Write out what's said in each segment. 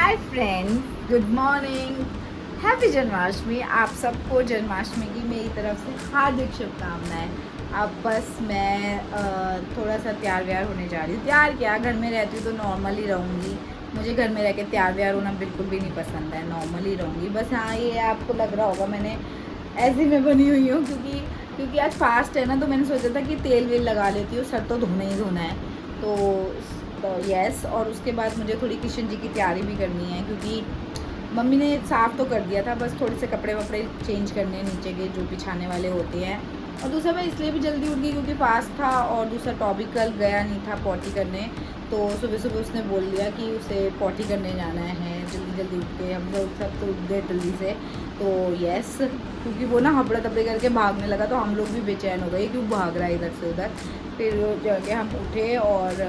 Hi friends, good morning, happy Janmashtami. आप सबको जन्माष्टमी की मेरी तरफ से हार्दिक शुभकामनाएं। अब बस मैं थोड़ा सा तैयार व्यार होने जा रही हूँ। तैयार क्या, घर में रहती हूँ तो नॉर्मल ही रहूँगी। मुझे घर में रह के तैयार व्यार होना बिल्कुल भी नहीं पसंद है, नॉर्मल ही रहूँगी। बस हाँ, ये आपको लग रहा होगा मैंने ऐसी में बनी हुई हूँ क्योंकि आज फास्ट है ना, तो मैंने सोचा था कि तेल वेल लगा लेती हूँ, सर तो धोना ही धोना है। तो यस, और उसके बाद मुझे थोड़ी किशन जी की तैयारी भी करनी है क्योंकि मम्मी ने साफ़ तो कर दिया था, बस थोड़े से कपड़े वपड़े चेंज करने नीचे के जो बिछाने वाले होते हैं। और दूसरा मैं इसलिए भी जल्दी उठ गई क्योंकि फास्ट था, और दूसरा टॉपिक कल गया नहीं था पॉटी करने, तो सुबह सुबह उसने बोल दिया कि उसे पॉटी करने जाना है। जल्दी जल्दी उठ के हम लोग सब तो उठ गए जल्दी से। तो यस, क्योंकि वो ना हबड़ा तबड़े करके भागने लगा तो हम लोग भी बेचैन हो गए क्यों भाग रहा है इधर से उधर। फिर जाके हम उठे और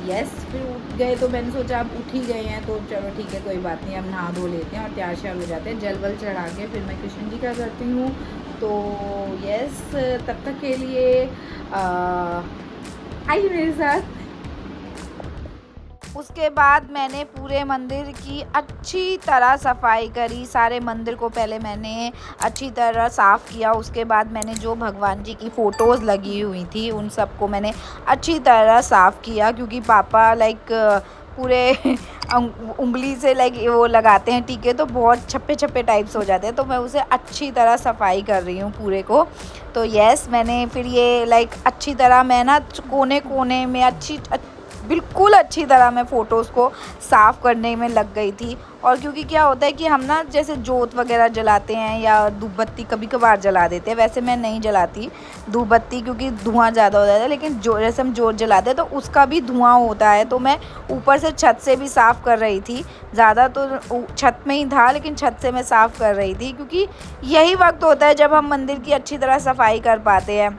यस, फिर उठ गए तो मैंने सोचा अब उठ ही गए हैं तो चलो ठीक है, कोई बात नहीं, हम नहा धो लेते हैं और तैयार श्यार हो जाते हैं। जल वल चढ़ा के फिर मैं कृष्ण जी का करती हूँ। तो यस, तब तक के लिए आइए मेरे साथ। उसके बाद मैंने पूरे मंदिर की अच्छी तरह सफाई करी। सारे मंदिर को पहले मैंने अच्छी तरह साफ़ किया। उसके बाद मैंने जो भगवान जी की फ़ोटोज़ लगी हुई थी उन सबको मैंने अच्छी तरह साफ़ किया, क्योंकि पापा पूरे उंगली से वो लगाते हैं टीके, तो बहुत छप्पे छप्पे टाइप्स हो जाते हैं। तो मैं उसे अच्छी तरह सफाई कर रही हूँ पूरे को। तो यस, मैंने फिर ये अच्छी तरह मैं ना कोने कोने में बिल्कुल अच्छी तरह मैं फ़ोटोज़ को साफ़ करने में लग गई थी। और क्योंकि क्या होता है कि हम ना जैसे जोत वगैरह जलाते हैं या धूप बत्ती कभी कभार जला देते हैं, वैसे मैं नहीं जलाती धूप बत्ती क्योंकि धुआं ज़्यादा हो जाता है, लेकिन जो जैसे हम जोत जलाते हैं तो उसका भी धुआं होता है। तो मैं ऊपर से छत से भी साफ़ कर रही थी, ज़्यादा तो छत में ही था लेकिन छत से मैं साफ़ कर रही थी, क्योंकि यही वक्त होता है जब हम मंदिर की अच्छी तरह सफाई कर पाते हैं।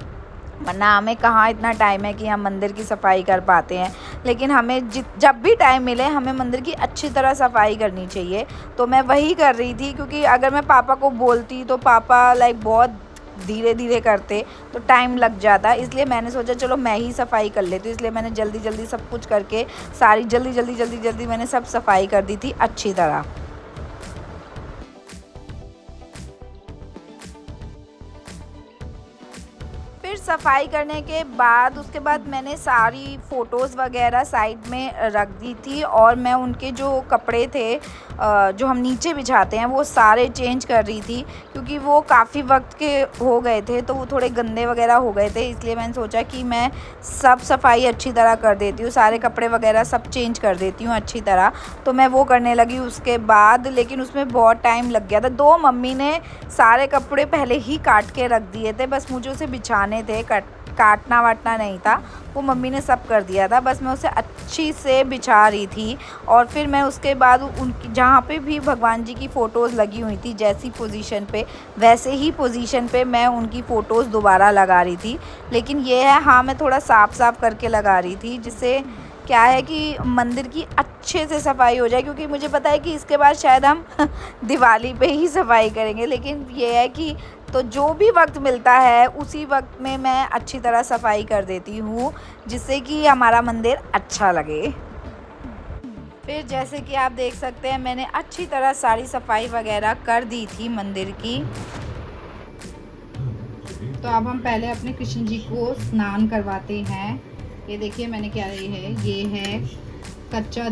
वरना हमें कहाँ इतना टाइम है कि हम मंदिर की सफाई कर पाते हैं। लेकिन हमें जब भी टाइम मिले हमें मंदिर की अच्छी तरह सफाई करनी चाहिए। तो मैं वही कर रही थी, क्योंकि अगर मैं पापा को बोलती तो पापा बहुत धीरे धीरे करते तो टाइम लग जाता। इसलिए मैंने सोचा चलो मैं ही सफाई कर लेती हूँ। इसलिए मैंने जल्दी जल्दी सब कुछ करके सारी जल्दी मैंने सब सफाई कर दी थी अच्छी तरह। फिर सफाई करने के बाद उसके बाद मैंने सारी फ़ोटोज़ वगैरह साइड में रख दी थी, और मैं उनके जो कपड़े थे जो हम नीचे बिछाते हैं वो सारे चेंज कर रही थी, क्योंकि वो काफ़ी वक्त के हो गए थे तो वो थोड़े गंदे वगैरह हो गए थे। इसलिए मैंने सोचा कि मैं सब सफाई अच्छी तरह कर देती हूँ, सारे कपड़े वगैरह सब चेंज कर देती हूँ अच्छी तरह। तो मैं वो करने लगी उसके बाद, लेकिन उसमें बहुत टाइम लग गया था। 2 मम्मी ने सारे कपड़े पहले ही काट के रख दिए थे, बस मुझे उसे बिछाने थे, काटना वाटना नहीं था, वो मम्मी ने सब कर दिया था। बस मैं उसे अच्छी से बिछा रही थी। और फिर मैं उसके बाद उनकी जहाँ पे भी भगवान जी की फ़ोटोज़ लगी हुई थी जैसी पोजीशन पे, वैसे ही पोजीशन पे मैं उनकी फ़ोटोज़ दोबारा लगा रही थी। लेकिन ये है, हाँ, मैं थोड़ा साफ़ करके लगा रही थी, जिससे क्या है कि मंदिर की अच्छे से सफाई हो जाए, क्योंकि मुझे पता है कि इसके बाद शायद हम दिवाली पे ही सफाई करेंगे। लेकिन ये है कि तो जो भी वक्त मिलता है उसी वक्त में मैं अच्छी तरह सफाई कर देती हूँ, जिससे कि हमारा मंदिर अच्छा लगे। फिर जैसे कि आप देख सकते हैं मैंने अच्छी तरह सारी सफाई वगैरह कर दी थी मंदिर की। तो अब हम पहले अपने कृष्ण जी को स्नान करवाते हैं। ये देखिए मैंने क्या ये है कच्चा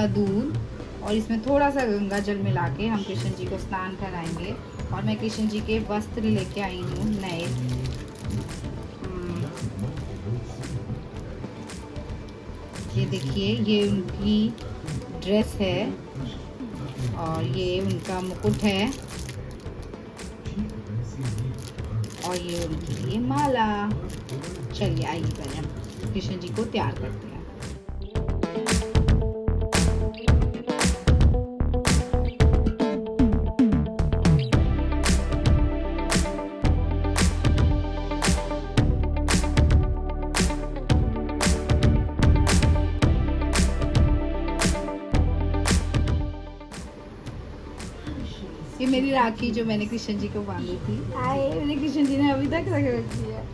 दूध और इसमें थोड़ा सा गंगा जल मिला के हम कृष्ण जी को स्नान कराएंगे। और मैं कृष्ण जी के वस्त्र लेके आई हूँ नए। ये देखिए, ये उनकी ड्रेस है और ये उनका मुकुट है और ये उनके लिए माला। चलिए आइए पहले हम कृष्ण जी को तैयार करते हैं। ये मेरी राखी जो मैंने कृष्ण जी को बांधी थी, मैंने कृष्ण जी ने अभी तक रख रखी है।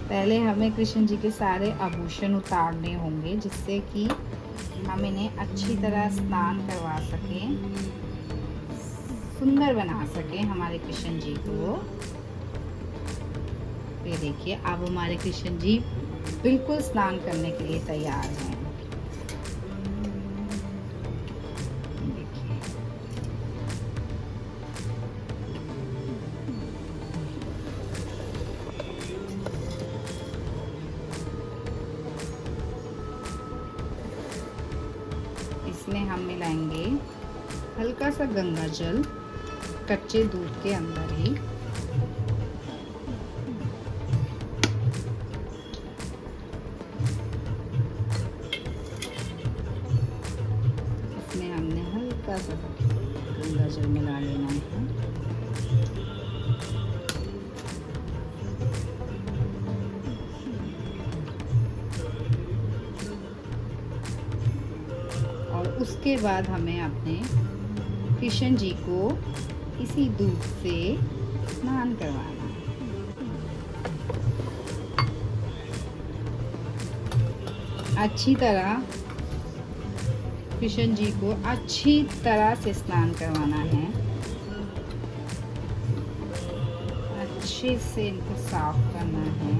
पहले हमें कृष्ण जी के सारे आभूषण उतारने होंगे, जिससे कि हम इन्हें अच्छी तरह स्नान करवा सकें, सुंदर बना सकें हमारे कृष्ण जी को। ये देखिए, अब हमारे कृष्ण जी बिल्कुल स्नान करने के लिए तैयार हैं। इसमें हम मिलाएंगे हल्का सा गंगा जल कच्चे दूध के अंदर ही। इसमें हमने हल्का सा गंगा जल मिला लेना है। और उसके बाद हमें अपने कृष्ण जी को इसी दूध से स्नान करवाना है। अच्छी तरह कृष्ण जी को अच्छी तरह से स्नान करवाना है। अच्छे से इनको साफ करना है।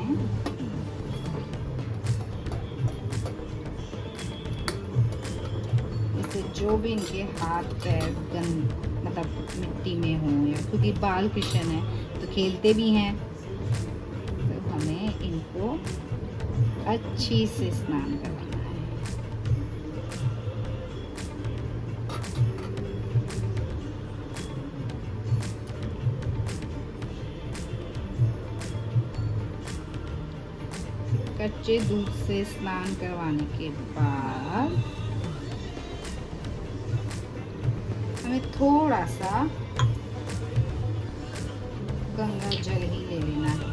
इससे जो भी इनके हाथ पैर मतलब मिट्टी में हो, या क्योंकि बाल कृष्ण है तो खेलते भी हैं, तो हमें इनको अच्छी से स्नान करवाना है। कच्चे दूध से स्नान करवाने के बाद हमें थोड़ा सा गंगा जल ही ले लेना है।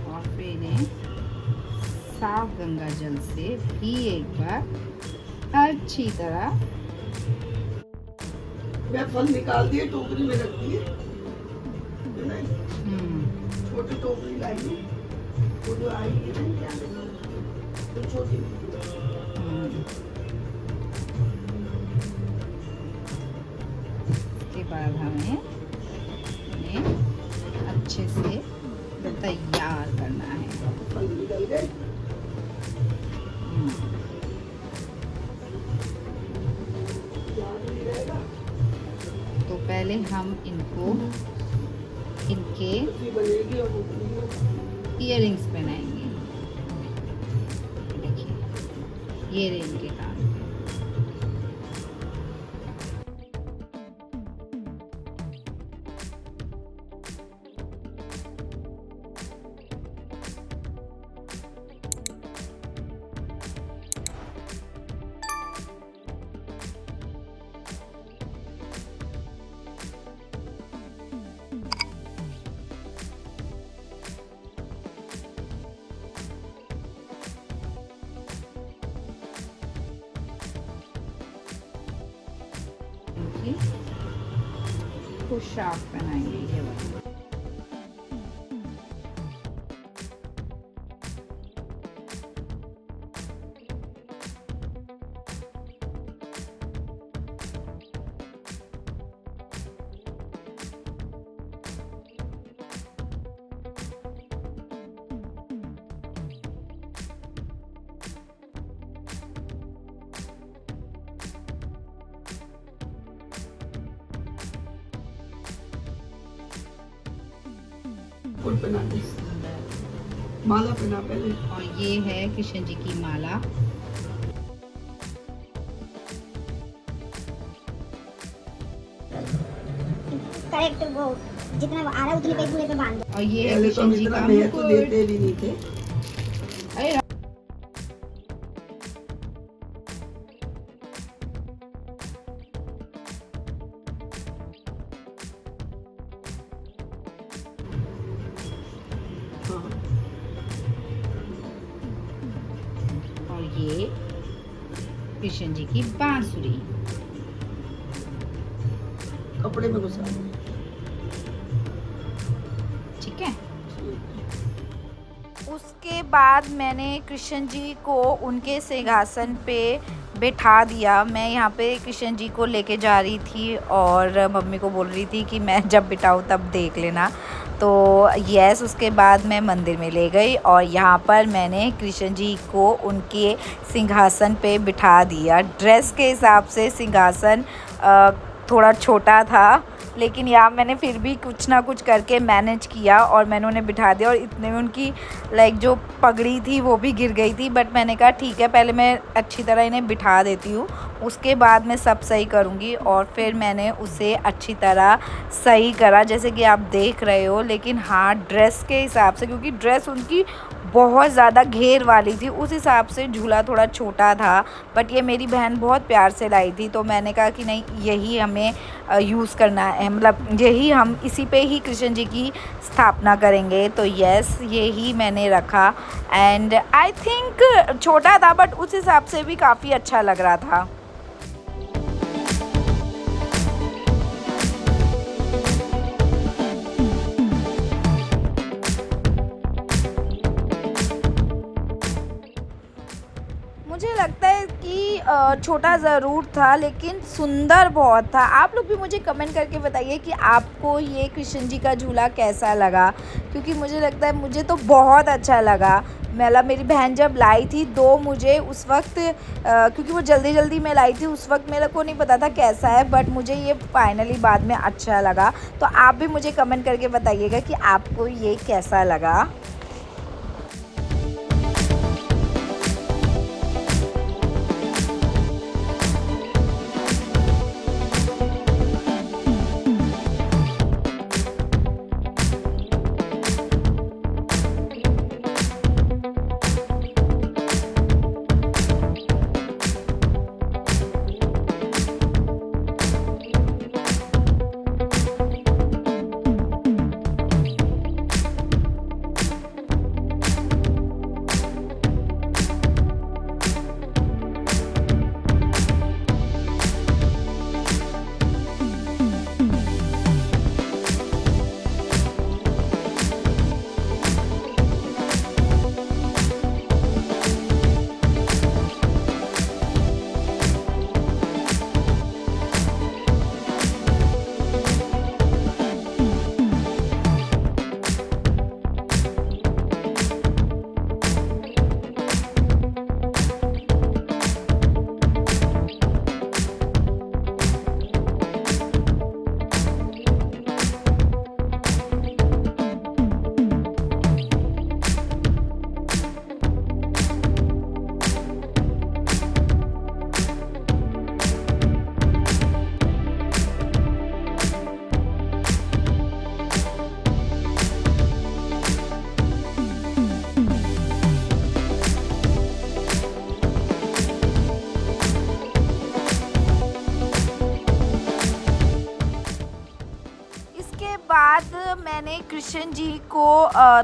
और फिर इन्हें साफ गंगा जल से भी एक बार अच्छी तरह। मैं फल निकाल दिए, टोकरी में रख दिए। छोटी टोकरी लाई, वो जो आई है ना, क्या तो छोटी। उसके बाद हमें इन्हें अच्छे से तैयार करना है। फल निकल गए। तो पहले हम इनको इनके इयररिंग्स पहनाएंगे। देखिए, ये रहे इनके कान। पोशाक पहनाएंगे ये वाला। फूल पहना दे, माला पहना पहले। और ये है कृष्ण जी की माला। करेक्ट, वो जितना आ रहा है उतनी पे पूरे पे बांध दो। और ये है पहले तो कृष्ण हम जी इतना का महत्व मुकुट। देते भी नहीं थे। अरे कृष्ण जी की बांसुरी। कपड़े में घुसा ठीक है। उसके बाद मैंने कृष्ण जी को उनके सिंहासन पे बिठा दिया। मैं यहाँ पे कृष्ण जी को लेके जा रही थी और मम्मी को बोल रही थी कि मैं जब बिठाऊँ तब देख लेना। तो यस, उसके बाद मैं मंदिर में ले गई और यहाँ पर मैंने कृष्ण जी को उनके सिंहासन पे बिठा दिया। ड्रेस के हिसाब से सिंहासन थोड़ा छोटा था, लेकिन यहाँ मैंने फिर भी कुछ ना कुछ करके मैनेज किया और मैंने उन्हें बिठा दिया। और इतने में उनकी जो पगड़ी थी वो भी गिर गई थी, बट मैंने कहा ठीक है, पहले मैं अच्छी तरह इन्हें बिठा देती हूँ, उसके बाद मैं सब सही करूँगी। और फिर मैंने उसे अच्छी तरह सही करा, जैसे कि आप देख रहे हो। लेकिन हाँ, ड्रेस के हिसाब से, क्योंकि ड्रेस उनकी बहुत ज़्यादा घेर वाली थी, उस हिसाब से झूला थोड़ा छोटा था। बट ये मेरी बहन बहुत प्यार से लाई थी, तो मैंने कहा कि नहीं, यही हमें यूज़ करना है, मतलब यही हम इसी पे ही कृष्ण जी की स्थापना करेंगे। तो यस, यही मैंने रखा एंड आई थिंक छोटा था, बट उस हिसाब से भी काफ़ी अच्छा लग रहा था। मुझे लगता है कि छोटा ज़रूर था, लेकिन सुंदर बहुत था। आप लोग भी मुझे कमेंट करके बताइए कि आपको ये कृष्ण जी का झूला कैसा लगा, क्योंकि मुझे लगता है, मुझे तो बहुत अच्छा लगा। मतलब मेरी बहन जब लाई थी तो मुझे उस वक्त क्योंकि वो जल्दी जल्दी में लाई थी, उस वक्त मेरे को नहीं पता था कैसा है, बट मुझे ये फाइनली बाद में अच्छा लगा। तो आप भी मुझे कमेंट करके बताइएगा कि आपको ये कैसा लगा। बाद मैंने कृष्ण जी को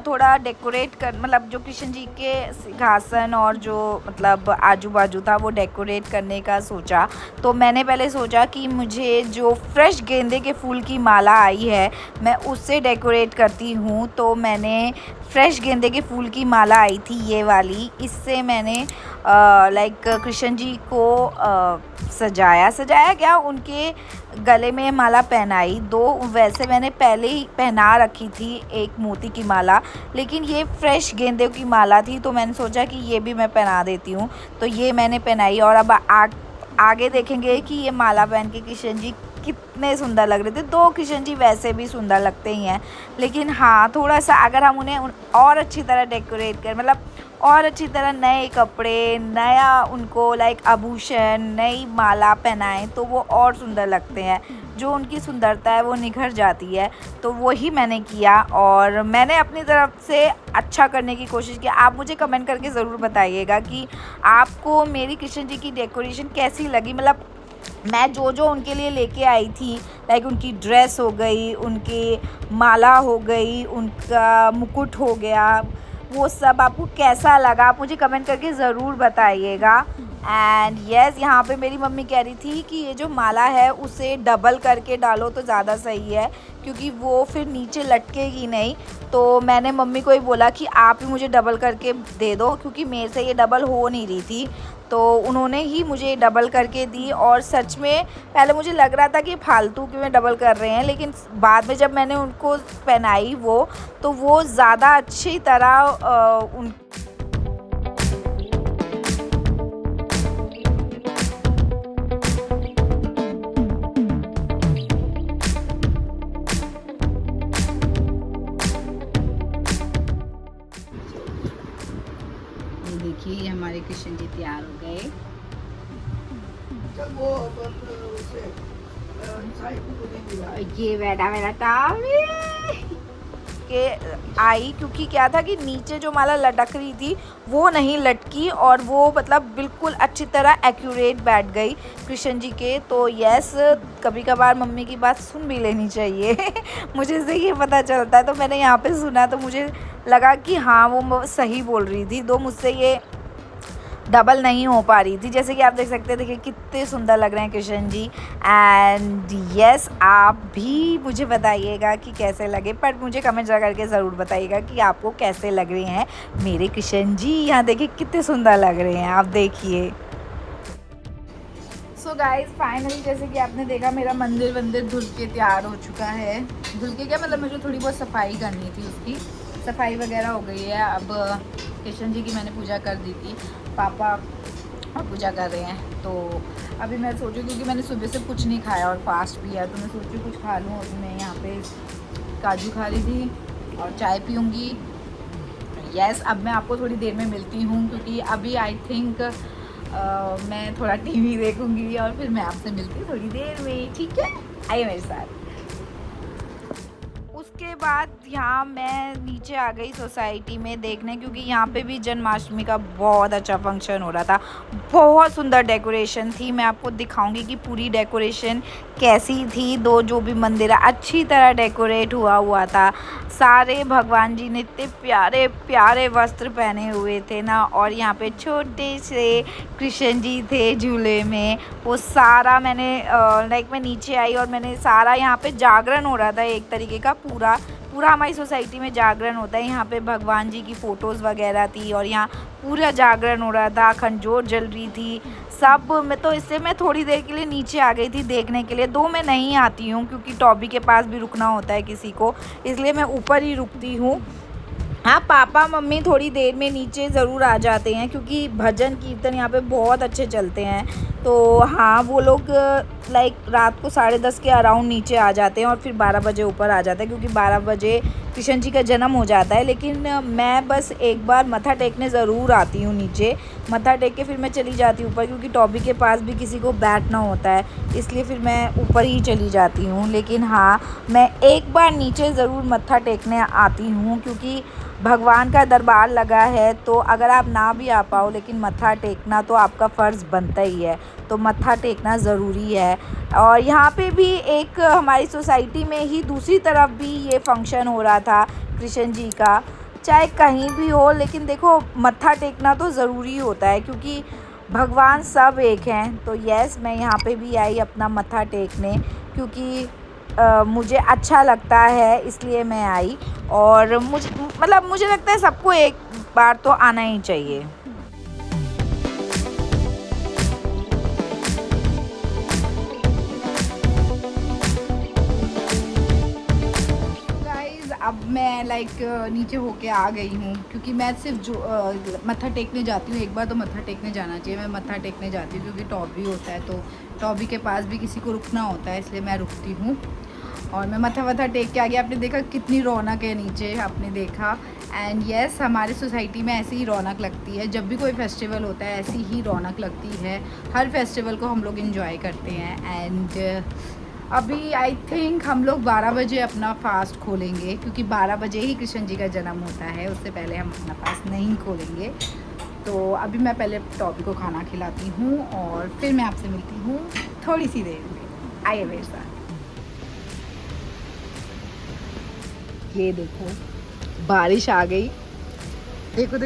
थोड़ा डेकोरेट कर, मतलब जो कृष्ण जी के सिंहासन और जो मतलब आजू बाजू था वो डेकोरेट करने का सोचा। तो मैंने पहले सोचा कि मुझे जो फ्रेश गेंदे के फूल की माला आई है मैं उससे डेकोरेट करती हूँ। तो मैंने फ्रेश गेंदे के फूल की माला आई थी ये वाली, इससे मैंने लाइक कृष्ण जी को सजाया क्या, उनके गले में माला पहनाई। दो वैसे मैंने पहले ही पहना रखी थी एक मोती की माला, लेकिन ये फ्रेश गेंदे की माला थी तो मैंने सोचा कि ये भी मैं पहना देती हूँ। तो ये मैंने पहनाई और अब आगे देखेंगे कि ये माला पहन के कृष्ण जी कितने सुंदर लग रहे थे। दो कृष्ण जी वैसे भी सुंदर लगते ही हैं, लेकिन हाँ थोड़ा सा अगर हम उन्हें और अच्छी तरह डेकोरेट कर, मतलब और अच्छी तरह नए कपड़े, नया उनको लाइक आभूषण, नई माला पहनाएं तो वो और सुंदर लगते हैं, जो उनकी सुंदरता है वो निखर जाती है। तो वही मैंने किया और मैंने अपनी तरफ से अच्छा करने की कोशिश की। आप मुझे कमेंट करके ज़रूर बताइएगा कि आपको मेरी कृष्ण जी की डेकोरेशन कैसी लगी। मतलब मैं जो उनके लिए लेके आई थी, लाइक उनकी ड्रेस हो गई, उनकी माला हो गई, उनका मुकुट हो गया, वो सब आपको कैसा लगा आप मुझे कमेंट करके ज़रूर बताइएगा। एंड यस यहाँ पे मेरी मम्मी कह रही थी कि ये जो माला है उसे डबल करके डालो तो ज़्यादा सही है, क्योंकि वो फिर नीचे लटकेगी नहीं। तो मैंने मम्मी को ही बोला कि आप ही मुझे डबल करके दे दो, क्योंकि मेरे से ये डबल हो नहीं रही थी। तो उन्होंने ही मुझे डबल करके दी। और सच में पहले मुझे लग रहा था कि फालतू क्यों में डबल कर रहे हैं, लेकिन बाद में जब मैंने उनको पहनाई तो वो ज़्यादा अच्छी तरह उन देखिए ये हमारे कृष्ण जी तैयार हो गए। चल वो अपन उसे साइड को नहीं मिला। ये बैठा मेरा टामी के आई, क्योंकि क्या था कि नीचे जो माला लटक रही थी वो नहीं लटकी, और वो मतलब बिल्कुल अच्छी तरह एक्यूरेट बैठ गई कृष्ण जी के। तो यस, कभी कभार मम्मी की बात सुन भी लेनी चाहिए मुझे इससे ये पता चलता है। तो मैंने यहाँ पे सुना तो मुझे लगा कि हाँ वो सही बोल रही थी, दो मुझसे ये डबल नहीं हो पा रही थी। जैसे कि आप देख सकते हैं, देखिए कितने सुंदर लग रहे हैं कृष्ण जी। एंड यस, आप भी मुझे बताइएगा कि कैसे लगे, पर मुझे कमेंट करके ज़रूर बताइएगा कि आपको कैसे लग रहे हैं मेरे कृष्ण जी। यहाँ देखिए कितने सुंदर लग रहे हैं, आप देखिए। सो गाइज फाइनली जैसे कि आपने देखा मेरा मंदिर धुल के तैयार हो चुका है। धुल के क्या मतलब, मुझे थोड़ी बहुत सफाई करनी थी, उसकी सफाई वगैरह हो गई है। अब कृष्ण जी की मैंने पूजा कर दी थी, पापा और पूजा कर रहे हैं। तो अभी मैं सोचूं, क्योंकि मैंने सुबह से कुछ नहीं खाया और फास्ट भी है, तो मैं सोचूं कुछ खा लूँ। अभी मैं यहाँ पे काजू खा रही थी और चाय पीऊँगी। यस, अब मैं आपको थोड़ी देर में मिलती हूँ, क्योंकि अभी आई थिंक मैं थोड़ा टीवी देखूँगी और फिर मैं आपसे मिलती हूँ थोड़ी देर में, ठीक है? आइए मेरे साथ। उसके बाद यहाँ मैं नीचे आ गई सोसाइटी में देखने, क्योंकि यहाँ पे भी जन्माष्टमी का बहुत अच्छा फंक्शन हो रहा था। बहुत सुंदर डेकोरेशन थी, मैं आपको दिखाऊंगी कि पूरी डेकोरेशन कैसी थी। जो भी मंदिर है अच्छी तरह डेकोरेट हुआ था। सारे भगवान जी ने इतने प्यारे प्यारे वस्त्र पहने हुए थे ना, और यहाँ पे छोटे से कृष्ण जी थे झूले में। वो सारा मैंने मैं नीचे आई और मैंने सारा, यहाँ पे जागरण हो रहा था एक तरीके का। पूरा हमारी सोसाइटी में जागरण होता है। यहाँ पे भगवान जी की फ़ोटोज़ वगैरह थी और यहाँ पूरा जागरण हो रहा था, खंजोर जल रही थी सब में। तो इससे मैं थोड़ी देर के लिए नीचे आ गई थी देखने के लिए। मैं नहीं आती हूँ, क्योंकि टॉबी के पास भी रुकना होता है किसी को, इसलिए मैं ऊपर ही रुकती हूँ। हाँ, पापा मम्मी थोड़ी देर में नीचे ज़रूर आ जाते हैं, क्योंकि भजन कीर्तन यहाँ पे बहुत अच्छे चलते हैं। तो हाँ, वो लोग रात को 10:30 के अराउंड नीचे आ जाते हैं और फिर 12 बजे ऊपर आ जाते हैं, क्योंकि 12 बजे कृष्ण जी का जन्म हो जाता है। लेकिन मैं बस एक बार मत्था टेकने ज़रूर आती हूँ नीचे। मत्था टेक के फिर मैं चली जाती हूँ ऊपर, क्योंकि टॉबी के पास भी किसी को बैठना होता है, इसलिए फिर मैं ऊपर ही चली जाती हूँ। लेकिन हाँ, मैं एक बार नीचे ज़रूर मत्था टेकने आती हूँ, क्योंकि भगवान का दरबार लगा है। तो अगर आप ना भी आ पाओ, लेकिन मत्था टेकना तो आपका फ़र्ज़ बनता ही है, तो मत्था टेकना ज़रूरी है। और यहाँ पे भी एक हमारी सोसाइटी में ही दूसरी तरफ भी ये फंक्शन हो रहा था कृष्ण जी का। चाहे कहीं भी हो, लेकिन देखो मत्था टेकना तो ज़रूरी होता है, क्योंकि भगवान सब एक हैं। तो यस, मैं यहाँ पे भी आई अपना मत्था टेकने, क्योंकि मुझे अच्छा लगता है, इसलिए मैं आई। और मुझे लगता है सबको एक बार तो आना ही चाहिए। अब मैं नीचे होके आ गई हूँ, क्योंकि मैं सिर्फ जो मत्था टेकने जाती हूँ। एक बार तो मत्था टेकने जाना चाहिए। मैं मत्था टेकने जाती हूँ, क्योंकि टॉबी होता है, तो टॉबी के पास भी किसी को रुकना होता है, इसलिए मैं रुकती हूँ। और मैं मत्था टेक के आ गई। आपने देखा कितनी रौनक है नीचे, आपने देखा। एंड यस, हमारी सोसाइटी में ऐसी ही रौनक लगती है। जब भी कोई फेस्टिवल होता है ऐसी ही रौनक लगती है। हर फेस्टिवल को हम लोग इंजॉय करते हैं। एंड अभी आई थिंक हम लोग 12 बजे अपना फास्ट खोलेंगे, क्योंकि 12 बजे ही कृष्ण जी का जन्म होता है, उससे पहले हम अपना फास्ट नहीं खोलेंगे। तो अभी मैं पहले टॉबी को खाना खिलाती हूँ और फिर मैं आपसे मिलती हूँ थोड़ी सी देर में। आइए मेरे साथ। ये देखो बारिश आ गई, देखो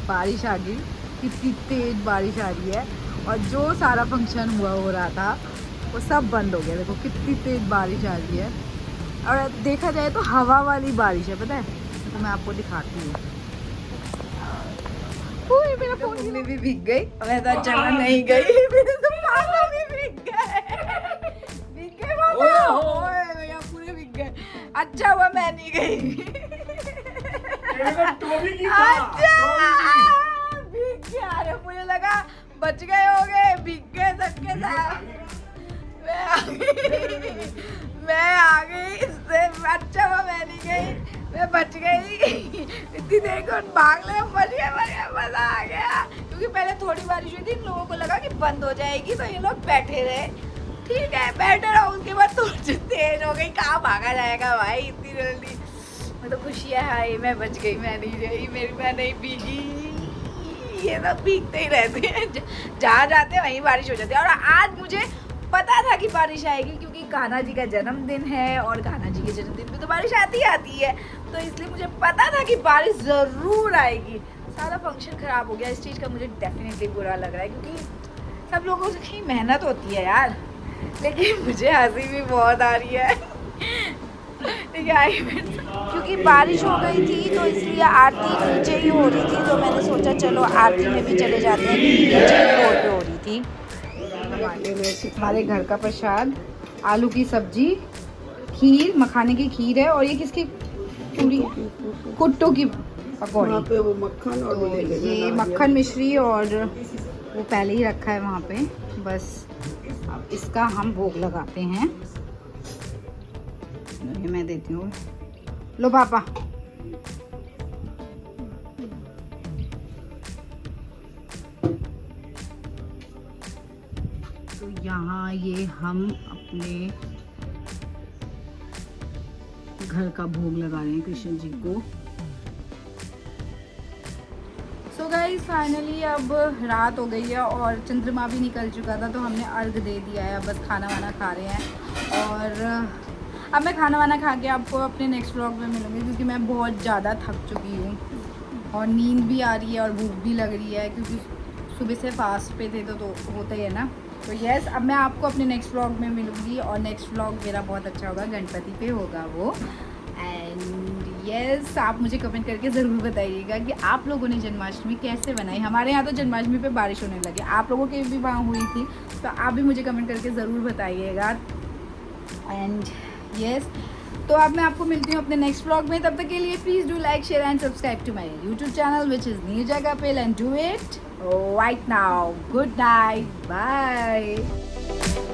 बारिश आ गई। कितनी तेज बारिश आ रही है और जो सारा फंक्शन हो रहा था वो सब बंद हो गया। देखो कितनी तेज बारिश आ रही है और देखा जाए तो हवा वाली बारिश है, पता है। तो मैं आपको दिखाती हूँ। मेरा फोन में भी भीग गई, मैं तो चला नहीं गई, मेरे तो पापा भी भीग गए पापा, भैया पूरे भीग गए। अच्छा हुआ मैं नहीं गई। अच्छा भीग गया, अरे मुझे लगा बच गए होगे, भीग गए सबके साथ। मैं आ गई इससे, अच्छा हुआ मैं नहीं गई, मैं बच गई। इतनी देर को भाग ले, बच गए, मजा आ गया। क्योंकि पहले थोड़ी बारिश हुई थी, इन लोगों को लगा कि बंद हो जाएगी तो ये लोग बैठे रहे। ठीक है बैठे रहो, उसके बाद थोड़ी तेज हो गई, कहाँ भागा जाएगा भाई इतनी जल्दी। मैं तो खुशी है, हाय मैं बच गई, मैं नहीं गई, मैं नहीं भीगी। ये सब भीगते ही रहते हैं, जहाँ जाते हैं वहीं बारिश हो जाती है। और आज मुझे पता था कि बारिश आएगी क्योंकि कान्हा जी का जन्मदिन है और कान्हा जी के जन्मदिन पे तो बारिश आती है, तो इसलिए मुझे पता था कि बारिश ज़रूर आएगी। सारा फंक्शन ख़राब हो गया, इस चीज़ का मुझे डेफिनेटली बुरा लग रहा है क्योंकि सब लोगों की मेहनत होती है यार, लेकिन मुझे हंसी भी बहुत आ रही है। ठीक है, क्योंकि बारिश हो गई थी तो इसलिए आरती नीचे ही हो रही थी, तो मैंने सोचा चलो आरती में भी चले जाते हैं, नीचे फ्लोर पे हो रही थी। हमारे घर का प्रसाद आलू की सब्जी, खीर, मखाने की खीर है और ये किसकी पूरी, कुट्टू की पकौड़ी। वहाँ पे वो मक्खन और तो ये मक्खन मिश्री और वो पहले ही रखा है वहाँ पे, बस अब इसका हम भोग लगाते हैं। ये मैं देती हूँ, लो पापा। तो यहाँ ये हम अपने घर का भोग लगा रहे हैं कृष्ण जी को। सो गाइस फाइनली अब रात हो गई है और चंद्रमा भी निकल चुका था, तो हमने अर्घ दे दिया है। अब बस खाना वाना खा रहे हैं और अब मैं खाना वाना खा के आपको अपने नेक्स्ट व्लॉग में मिलूँगी क्योंकि मैं बहुत ज़्यादा थक चुकी हूँ और नींद भी आ रही है और भूख भी लग रही है क्योंकि सुबह से फास्ट पे थे तो होता ही है ना। तो यस, अब मैं आपको अपने नेक्स्ट व्लॉग में मिलूँगी और नेक्स्ट व्लॉग मेरा बहुत अच्छा होगा, गणपति पे होगा वो। एंड यस, आप मुझे कमेंट करके ज़रूर बताइएगा कि आप लोगों ने जन्माष्टमी कैसे बनाई। हमारे यहाँ तो जन्माष्टमी पे बारिश होने लगी, आप लोगों के भी वहाँ हुई थी, तो आप भी मुझे कमेंट करके ज़रूर बताइएगा। एंड यस, तो अब मैं आपको मिलती हूँ अपने नेक्स्ट व्लॉग में। तब तक के लिए please do like, share and subscribe to my YouTube channel which is Neerja Kapil and do it right now. Good night. Bye.